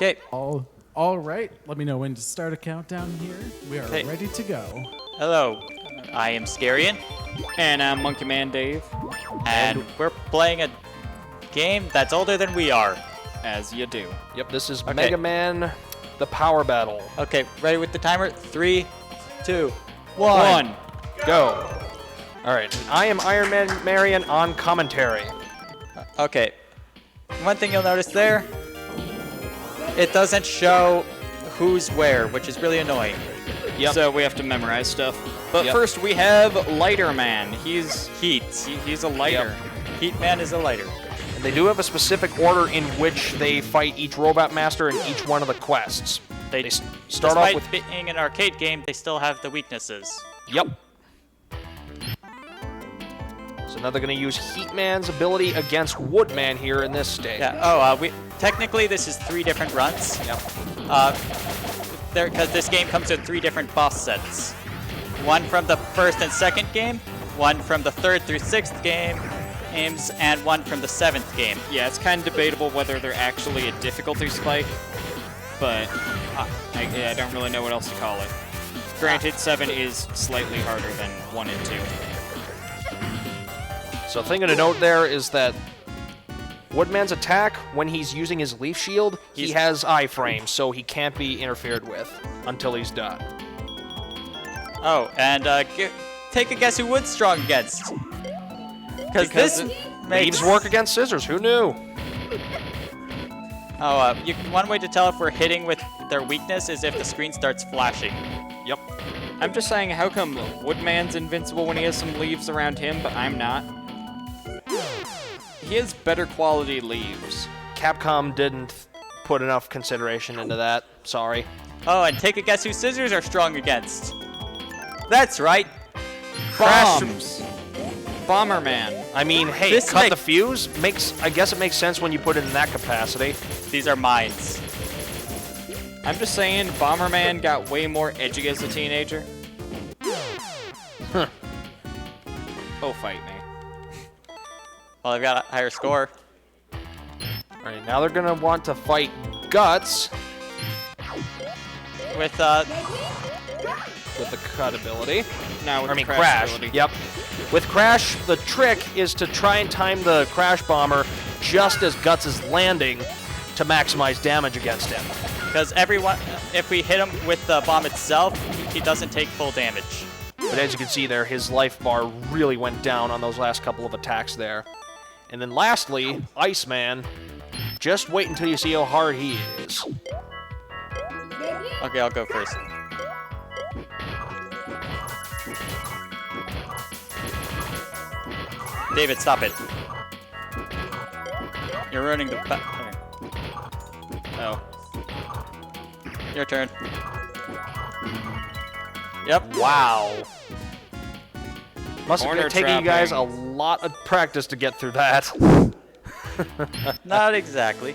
Okay. All right. Let me know when to start a countdown here. We are ready to go. Hello. I am Scarian. And I'm Monkey Man Dave. And we're playing a game that's older than we are. As you do. Yep, this is Megaman, the Power Battle. Okay, ready with the timer? 3, 2, 1. Go. All right, I am Iron Man Marion on commentary. Okay. One thing you'll notice there, it doesn't show who's where, which is really annoying. Yep. So we have to memorize stuff. But first we have Lighter Man. He's Heat. He's a lighter. Yep. Heat Man is a lighter. And they do have a specific order in which they fight each Robot Master in each one of the quests. They start off with... Despite being an arcade game, they still have the weaknesses. Yep. So now they're going to use Heat Man's ability against Woodman here in this stage. Yeah. Technically this is 3 different runs. Yep. Because this game comes with 3 different boss sets. One from the 1st and 2nd game, one from the 3rd through 6th games, and one from the 7th game. Yeah, it's kind of debatable whether they're actually a difficulty spike, but I don't really know what else to call it. Granted, 7 is slightly harder than 1 and 2. So thing to note there is that Woodman's attack, when he's using his Leaf Shield, he has iframes, so he can't be interfered with until he's done. Oh, and take a guess who Wood's strong against. Because this Leaves work against scissors, who knew? Oh, one way to tell if we're hitting with their weakness is if the screen starts flashing. Yep. I'm just saying, how come Woodman's invincible when he has some leaves around him, but I'm not? He has better quality leaves. Capcom didn't put enough consideration into that. Sorry. Oh, and take a guess who scissors are strong against. That's right. Bombs. Bomberman. I mean, hey, cut the fuse? I guess it makes sense when you put it in that capacity. These are mines. I'm just saying, Bomberman got way more edgy as a teenager. Huh. Oh, fight me. Well, I've got a higher score. Alright, now they're gonna want to fight Guts. With the cut ability. Now with Crash. ability. Yep. With Crash, the trick is to try and time the Crash Bomber just as Guts is landing to maximize damage against him. Because if we hit him with the bomb itself, he doesn't take full damage. But as you can see there, his life bar really went down on those last couple of attacks there. And then lastly, Iceman. Just wait until you see how hard he is. Okay, I'll go first. David, stop it. You're ruining the... Oh. Your turn. Yep. Wow. Must have Corner taken you guys a lot of practice to get through that. Not exactly.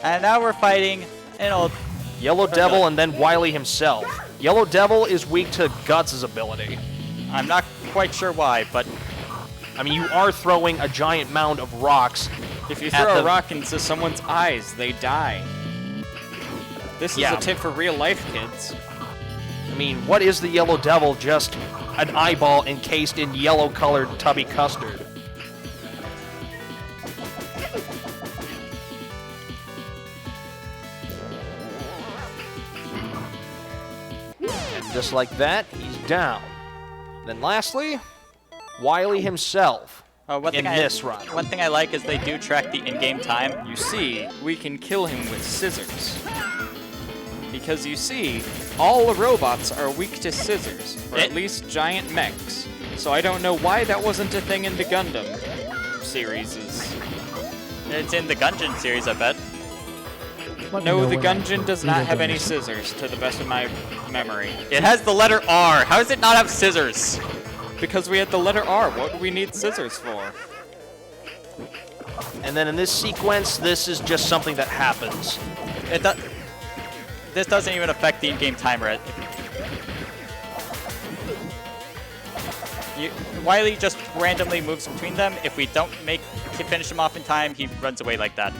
And now we're fighting an old... Yellow Devil and then Wily himself. Yellow Devil is weak to Guts' ability. I'm not quite sure why, but... I mean, you are throwing a giant mound of rocks. If you throw a rock into someone's eyes, they die. This is a tip for real life, kids. I mean, what is the Yellow Devil? Just an eyeball encased in yellow-colored tubby custard. And just like that, he's down. Then lastly, Wily himself in this run. One thing I like is they do track the in-game time. You see, we can kill him with scissors. Because you see, all the robots are weak to scissors, or at least giant mechs. So I don't know why that wasn't a thing in the Gundam series. It's in the Gungeon series, I bet. No, the Gungeon does not have any scissors, to the best of my memory. It has the letter R. How does it not have scissors? Because we had the letter R. What do we need scissors for? And then in this sequence, this is just something that happens. This doesn't even affect the in-game timer. Wily just randomly moves between them. If we don't finish him off in time, he runs away like that.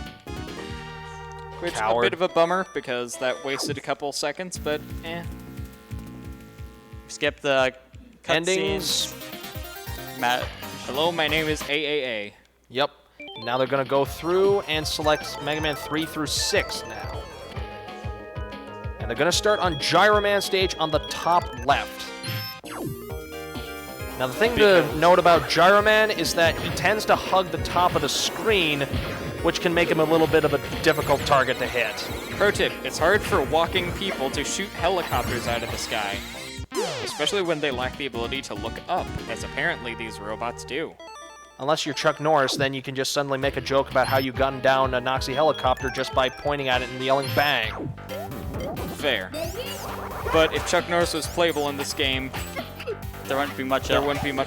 Which Coward. a bit of a bummer because that wasted a couple seconds, but eh. Skip the Endings. cutscenes. Hello, my name is AAA. Yep. Now they're going to go through and select Mega Man 3 through 6 now. And they're going to start on Gyro Man stage on the top left. Now the thing to note about Gyro Man is that he tends to hug the top of the screen, which can make him a little bit of a difficult target to hit. Pro tip, it's hard for walking people to shoot helicopters out of the sky. Especially when they lack the ability to look up, as apparently these robots do. Unless you're Chuck Norris, then you can just suddenly make a joke about how you gunned down a Nazi helicopter just by pointing at it and yelling bang. Fair. But if Chuck Norris was playable in this game, There wouldn't be much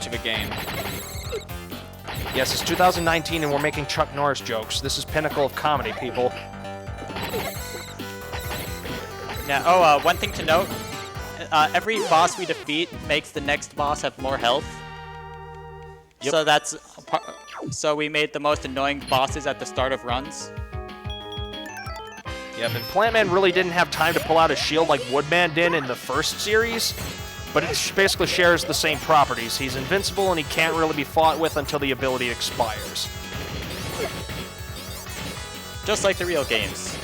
of a game. Yes, it's 2019 and we're making Chuck Norris jokes. This is pinnacle of comedy, people. Yeah, one thing to note. Every boss we defeat makes the next boss have more health. Yep. So we made the most annoying bosses at the start of runs. Yep, and Plantman really didn't have time to pull out a shield like Woodman did in the first series, but it basically shares the same properties. He's invincible and he can't really be fought with until the ability expires. Just like the real games.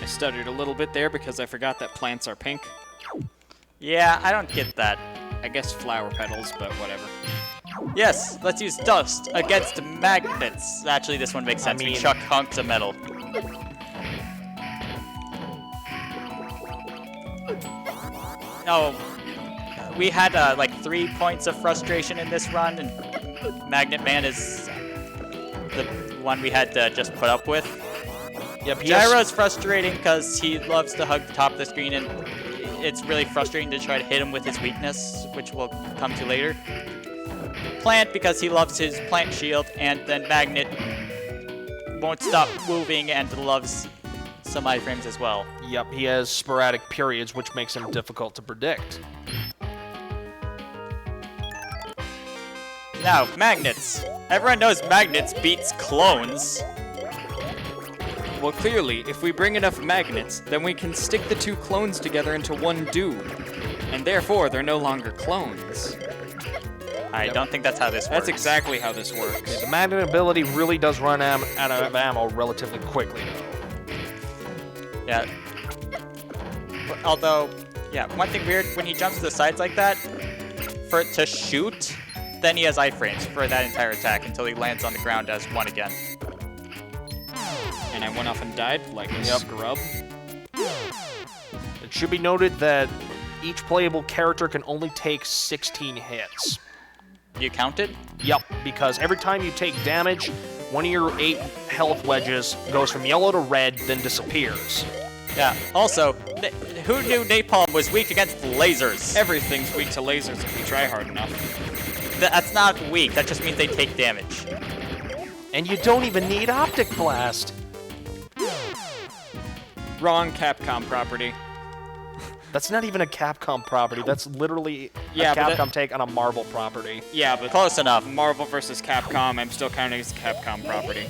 I stuttered a little bit there because I forgot that plants are pink. Yeah, I don't get that. I guess flower petals, but whatever. Yes, let's use dust against magnets. Actually, this one makes sense. We chuck hunks of metal. Oh, we had like 3 points of frustration in this run, and Magnet Man is the one we had to just put up with. Yep, Gyro's frustrating because he loves to hug the top of the screen, and it's really frustrating to try to hit him with his weakness, which we'll come to later. Plant because he loves his plant shield, and then Magnet won't stop moving and loves some iframes as well. Yep, he has sporadic periods, which makes him difficult to predict. Now, magnets. Everyone knows magnets beats clones. Well, clearly, if we bring enough magnets, then we can stick the two clones together into one dude. And therefore, they're no longer clones. I don't think that's how this works. That's exactly how this works. The magnet ability really does run out of ammo relatively quickly. Yeah. Although, yeah, one thing weird, when he jumps to the sides like that, for it to shoot, then he has iframes for that entire attack until he lands on the ground as one again. And I went off and died like a scrub. It should be noted that each playable character can only take 16 hits. You count it? Yep, because every time you take damage, one of your 8 health wedges goes from yellow to red, then disappears. Yeah. Also, who knew napalm was weak against lasers? Everything's weak to lasers if you try hard enough. That's not weak. That just means they take damage. And you don't even need Optic Blast. Wrong Capcom property. That's not even a Capcom property. That's literally a Capcom take on a Marvel property. Yeah, but Close enough. Marvel versus Capcom, I'm still counting as a Capcom property.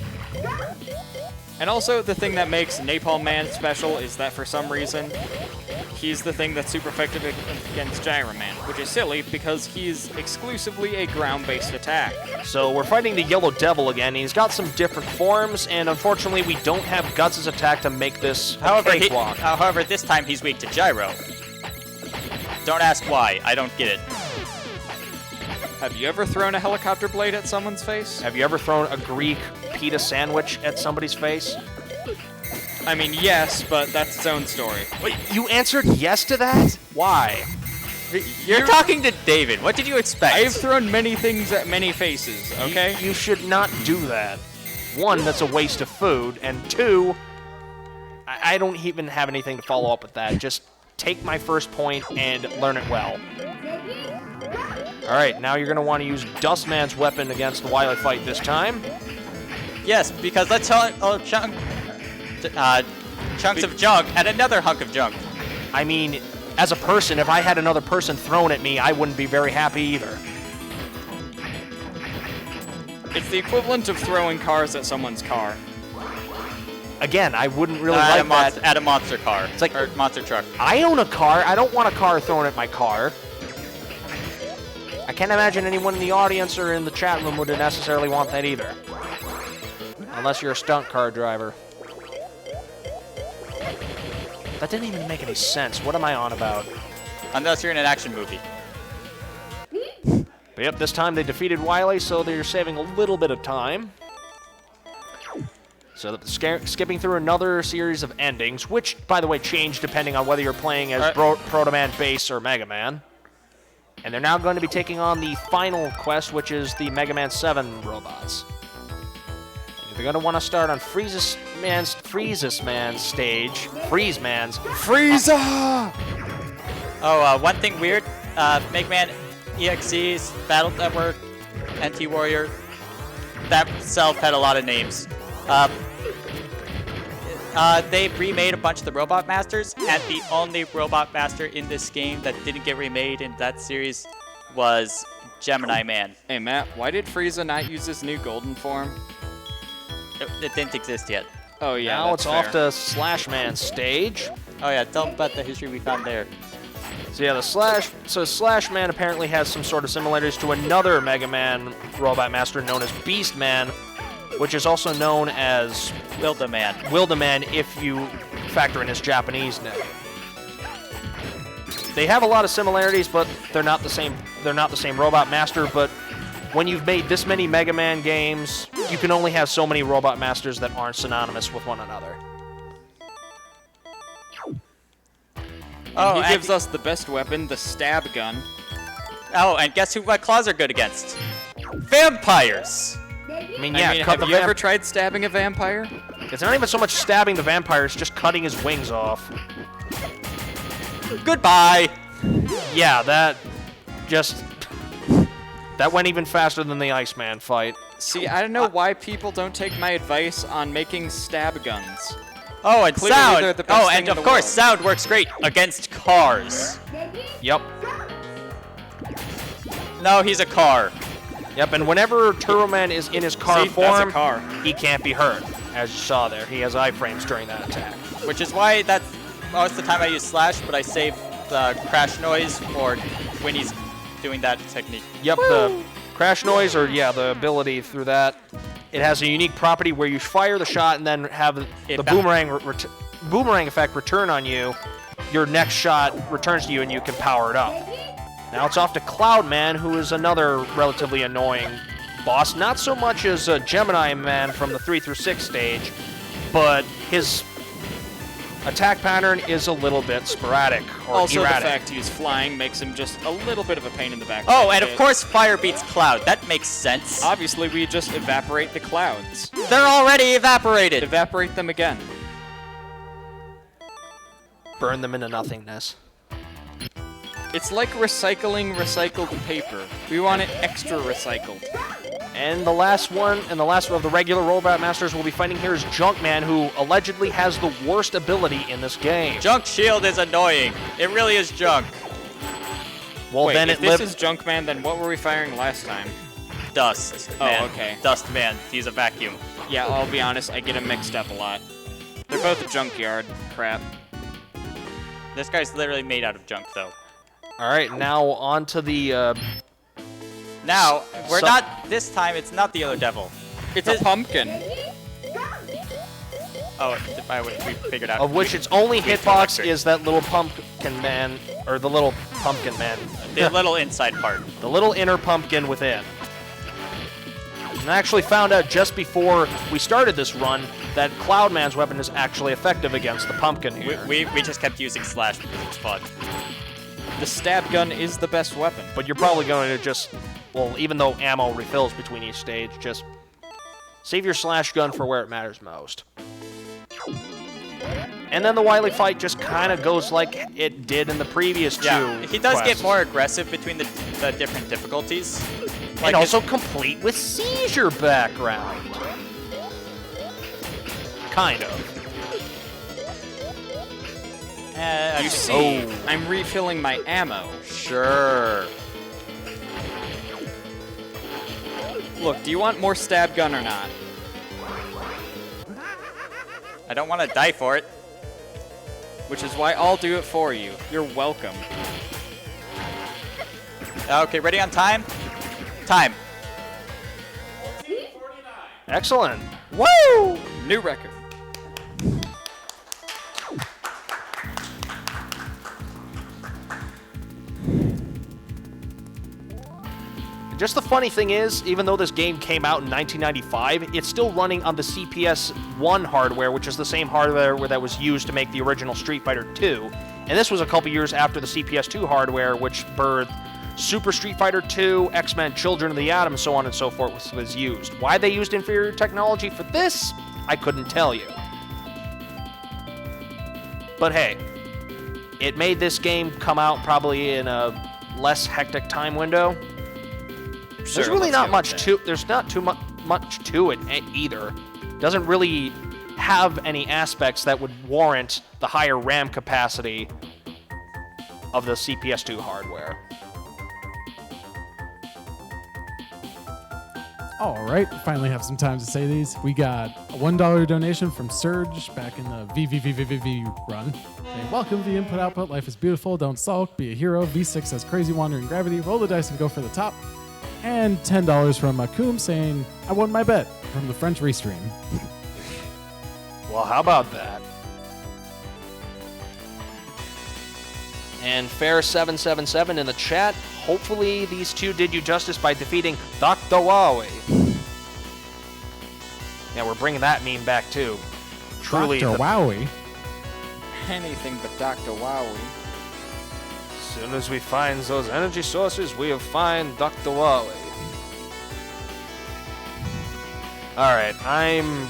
And also, the thing that makes Napalm Man special is that for some reason, he's the thing that's super effective against Gyro Man, which is silly because he's exclusively a ground-based attack. So we're fighting the Yellow Devil again. He's got some different forms, and unfortunately we don't have Guts' attack to make this a cakewalk. However, this time he's weak to Gyro. Don't ask why. I don't get it. Have you ever thrown a helicopter blade at someone's face? Have you ever thrown a Greek pita sandwich at somebody's face? I mean, yes, but that's its own story. Wait, you answered yes to that? Why? You're talking to David. What did you expect? I have thrown many things at many faces, okay? You should not do that. 1, that's a waste of food, and 2, I don't even have anything to follow up with that. Just take my first point and learn it well. Alright, now you're going to want to use Dustman's weapon against the Wily fight this time. Yes, because let's tell chunks of junk and another hunk of junk. I mean, as a person, if I had another person thrown at me, I wouldn't be very happy either. It's the equivalent of throwing cars at someone's car. Again, I wouldn't really at, like that. At a monster car. It's like- or monster truck. I own a car. I don't want a car thrown at my car. I can't imagine anyone in the audience or in the chat room would necessarily want that either. Unless you're a stunt car driver. That didn't even make any sense. What am I on about? Unless you're in an action movie. But yep, this time they defeated Wily, so they're saving a little bit of time. So skipping through another series of endings, which, by the way, change depending on whether you're playing as Proto Man, Base, or Mega Man. And they're now going to be taking on the final quest, which is the Mega Man 7 robots. They're going to want to start on Freeze Man's stage. Freeze Man's. Frieza! Oh, one thing weird. Mega Man EXE's Battle Network, NT Warrior. That itself had a lot of names. They remade a bunch of the Robot Masters, and the only Robot Master in this game that didn't get remade in that series was Gemini Man. Hey, Matt, why did Frieza not use his new golden form? It didn't exist yet. Oh, yeah, Now that's it's off fair. to Slash Man's stage. Oh yeah, tell them about the history we found there. So yeah, Slash Man apparently has some sort of similarities to another Mega Man Robot Master known as Beast Man, which is also known as Wildeman. Wildeman if you factor in his Japanese name. They have a lot of similarities, but they're not the same. They're not the same Robot Master. But when you've made this many Mega Man games, you can only have so many Robot Masters that aren't synonymous with one another. Oh, He gives us the best weapon, the stab gun. Oh, and guess what claws are good against? Vampires. I mean, I yeah, mean, cut have the you ever tried stabbing a vampire? It's not even so much stabbing the vampire; it's just cutting his wings off. Goodbye. Yeah, that went even faster than the Iceman fight. See, I don't know why people don't take my advice on making stab guns. Oh, and Clearly sound. they're the best Oh, thing and in of the course, world. sound works great against cars. Yep. No, he's a car. Yep, and whenever Turbo Man is in his car See, that's a form, car. he can't be hurt. As you saw there, he has iframes during that attack. Which is why that's most of the time I use Slash, but I save the crash noise for when he's doing that technique. Yep, the crash noise, or yeah, the ability through that. It has a unique property where you fire the shot and then have the boomerang effect return on you. Your next shot returns to you and you can power it up. Now it's off to Cloud Man, who is another relatively annoying boss. Not so much as Gemini Man from the 3 through 6 stage, but his attack pattern is a little bit sporadic or Also, erratic. the fact he's flying makes him just a little bit of a pain in the back. Oh, and of course fire beats cloud. That makes sense. Obviously, we just evaporate the clouds. They're already evaporated. Evaporate them again. Burn them into nothingness. It's like recycling recycled paper. We want it extra recycled. And the last one, and the last of the regular Robot Masters we'll be fighting here is Junkman, who allegedly has the worst ability in this game. Junk shield is annoying. It really is junk. Well, Wait, then if it this lived. is Junkman, then what were we firing last time? Dust. Oh, Man. okay. Dust Man. He's a vacuum. Yeah, I'll be honest, I get them mixed up a lot. They're both a junkyard crap. This guy's literally made out of junk, though. All right, now on to the. Now, we're not. This time, it's not the Yellow Devil. It's a pumpkin. Oh, we figured out. Of which its only Sweet hitbox electric. is that little pumpkin man, or the little pumpkin man. The little inside part. The little inner pumpkin within. And I actually found out just before we started this run that Cloudman's weapon is actually effective against the pumpkin here. We just kept using Slash because it's fun. The stab gun is the best weapon. But you're probably going to just, well, even though ammo refills between each stage, just save your Slash gun for where it matters most. And then the Wily fight just kind of goes like it did in the previous two. He does quests. get more aggressive between the different difficulties. And also complete with seizure background. Kind of. You see, I'm refilling my ammo. Sure. Look, do you want more stab gun or not? I don't want to die for it. Which is why I'll do it for you. You're welcome. Okay, ready on time? Time. Excellent. Woo! New record. Just the funny thing is, even though this game came out in 1995, it's still running on the CPS-1 hardware, which is the same hardware that was used to make the original Street Fighter 2. And this was a couple years after the CPS-2 hardware, which birthed Super Street Fighter 2, X-Men Children of the Atom, so on and so forth was used. Why they used inferior technology for this, I couldn't tell you. But hey, it made this game come out probably in a less hectic time window. There's really not much to. There's not too much to it either. Doesn't really have any aspects that would warrant the higher RAM capacity of the CPS2 hardware. All right, finally have some time to say these. We got a $1 donation from Surge back in the VVVVV run. Saying, welcome to the Input Output. Life is beautiful. Don't sulk. Be a hero. V6 has crazy wandering gravity. Roll the dice and go for the top. And $10 from Akum saying, I won my bet from the French Restream. Well, how about that? And Fair777 in the chat. Hopefully these two did you justice by defeating Dr. Wowie. Yeah, we're bringing that meme back too. Truly, Dr. Wowie. Anything but Dr. Wowie. As soon as we find those energy sources, we'll find Dr. Wowie. Alright, I'm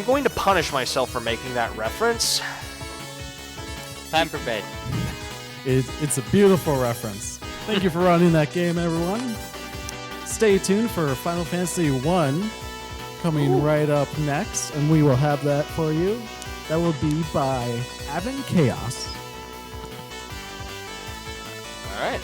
going to punish myself for making that reference. Time for bed. It's a beautiful reference. Thank you for running that game, everyone. Stay tuned for Final Fantasy 1 coming right up next, and we will have that for you. That will be by Avon Chaos. Alright.